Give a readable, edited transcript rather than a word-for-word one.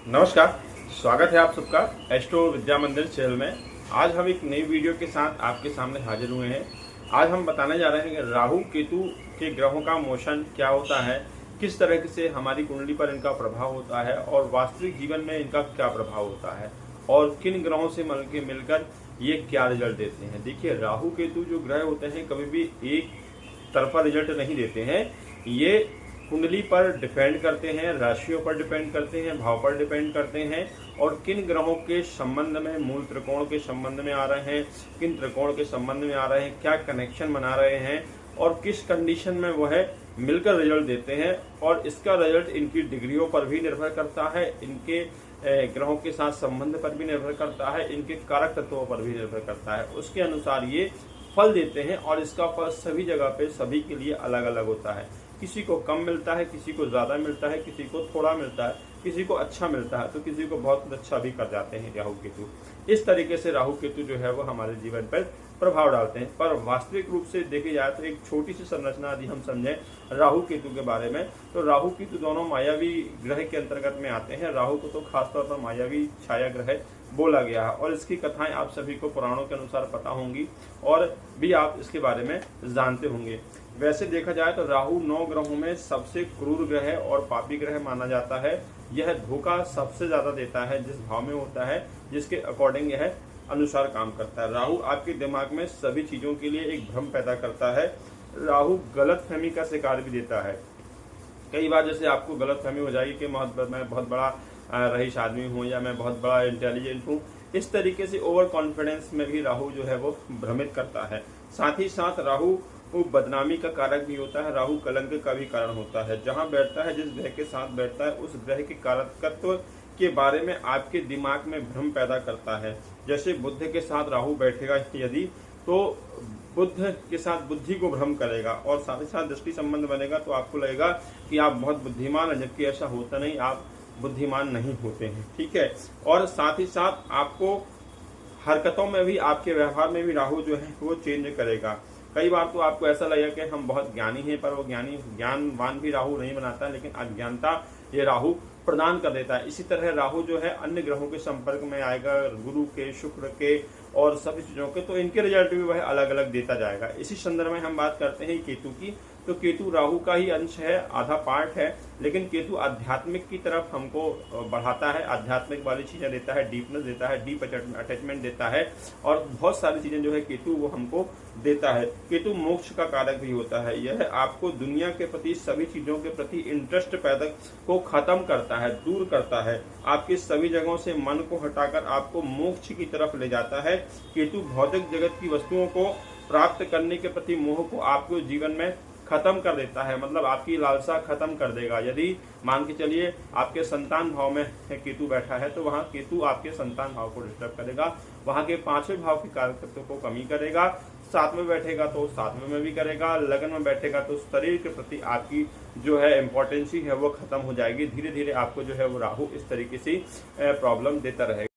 नमस्कार, स्वागत है आप सबका एस्ट्रो विद्या मंदिर चैनल में। आज हम एक नई वीडियो के साथ आपके सामने हाजिर हुए हैं। आज हम बताने जा रहे हैं कि राहु केतु के ग्रहों का मोशन क्या होता है, किस तरह से हमारी कुंडली पर इनका प्रभाव होता है और वास्तविक जीवन में इनका क्या प्रभाव होता है और किन ग्रहों से मिलकर ये क्या रिजल्ट देते हैं। देखिए, राहु केतु जो ग्रह होते हैं कभी भी एक तरफा रिजल्ट नहीं देते हैं। ये कुंडली पर डिपेंड करते हैं, राशियों पर डिपेंड करते हैं, भाव पर डिपेंड करते हैं और किन ग्रहों के संबंध में, मूल त्रिकोण के संबंध में आ रहे हैं, किन त्रिकोण के संबंध में आ रहे हैं, क्या कनेक्शन बना रहे हैं और किस कंडीशन में वह मिलकर रिजल्ट देते हैं। और इसका रिजल्ट इनकी डिग्रियों पर भी निर्भर करता है, इनके ग्रहों के साथ संबंध पर भी निर्भर करता है, इनके कारक तत्वों पर भी निर्भर करता है। उसके अनुसार ये फल देते हैं और इसका फल सभी जगह पे सभी के लिए अलग अलग होता है। किसी को कम मिलता है, किसी को ज्यादा मिलता है, किसी को थोड़ा मिलता है, किसी को अच्छा मिलता है तो किसी को बहुत अच्छा भी कर जाते हैं राहु केतु। इस तरीके से राहु केतु जो है वो हमारे जीवन पर प्रभाव डालते हैं। पर वास्तविक रूप से देखी जाए तो एक छोटी सी संरचना यदि हम समझें राहु केतु के बारे में, तो राहु केतु दोनों मायावी ग्रह के अंतर्गत में आते हैं। राहु को तो खासतौर पर मायावी छाया ग्रह बोला गया है और इसकी कथाएं आप सभी को पुराणों के अनुसार पता होंगी और भी आप इसके बारे में जानते होंगे। वैसे देखा जाए तो राहु 9 ग्रहों में सबसे क्रूर ग्रह और पापी ग्रह माना जाता है। यह धोखा सबसे ज्यादा देता है जिस भाव में होता है, जिसके अकॉर्डिंग यह अनुसार काम करता है। राहु आपके दिमाग में सभी चीजों के लिए एक भ्रम पैदा करता है। राहु गलतफहमी का शिकार भी देता है। कई बार जैसे आपको गलतफहमी हो जाएगी कि मैं बहुत बड़ा रईस आदमी हूँ या मैं बहुत बड़ा इंटेलिजेंट हूँ। इस तरीके से ओवर कॉन्फिडेंस में भी राहु जो है वो भ्रमित करता है। साथ ही साथ राहु बदनामी का कारक भी होता है, राहु कलंक का भी कारण होता है। जहां बैठता है, जिस ग्रह के साथ बैठता है, उस ग्रह के कारकत्व के बारे में आपके दिमाग में भ्रम पैदा करता है। जैसे बुध के साथ राहु बैठेगा यदि, तो बुध के साथ बुद्धि को भ्रम करेगा और साथ ही साथ दृष्टि संबंध बनेगा तो आपको लगेगा कि आप बहुत बुद्धिमान हैं, जबकि ऐसा होता नहीं, आप बुद्धिमान नहीं होते हैं। ठीक है। और साथ ही साथ आपको हरकतों में भी, आपके व्यवहार में भी राहु जो है वो चेंज करेगा। कई बार तो आपको ऐसा लगेगा कि हम बहुत ज्ञानी हैं, पर वो ज्ञानवान भी राहु नहीं बनाता, लेकिन अज्ञानता ये राहु प्रदान कर देता है। इसी तरह राहु जो है अन्य ग्रहों के संपर्क में आएगा, गुरु के, शुक्र के और सभी चीजों के, तो इनके रिजल्ट भी वह अलग अलग देता जाएगा। इसी संदर्भ में हम बात करते हैं केतु की। तो केतु राहु का ही अंश है, आधा पार्ट है, लेकिन केतु आध्यात्मिक की तरफ हमको बढ़ाता है, आध्यात्मिक वाली चीजें देता है, डीपनेस देता है, डीप अटैचमेंट देता है और बहुत सारी चीजें जो है केतु वो हमको देता है। केतु मोक्ष का कारक भी होता है। यह आपको दुनिया के प्रति, सभी चीजों के प्रति इंटरेस्ट पैदा को खत्म करता है, दूर करता है। आपके सभी जगहों से मन को हटाकर आपको मोक्ष की तरफ ले जाता है। केतु भौतिक जगत की वस्तुओं को प्राप्त करने के प्रति मोह को आपको जीवन में खत्म कर देता है, मतलब आपकी लालसा खत्म कर देगा। यदि मान के चलिए आपके संतान भाव में केतु बैठा है तो वहां केतु आपके संतान भाव को डिस्टर्ब करेगा, वहां के 5वें भाव के कारक तत्व को कमी करेगा। 7 में बैठेगा तो 7वें में भी करेगा, लगन में बैठेगा तो शरीर के प्रति आपकी जो है इम्पोर्टेंसी है वो खत्म हो जाएगी। धीरे धीरे आपको जो है वो राहु इस तरीके से प्रॉब्लम देता रहेगा।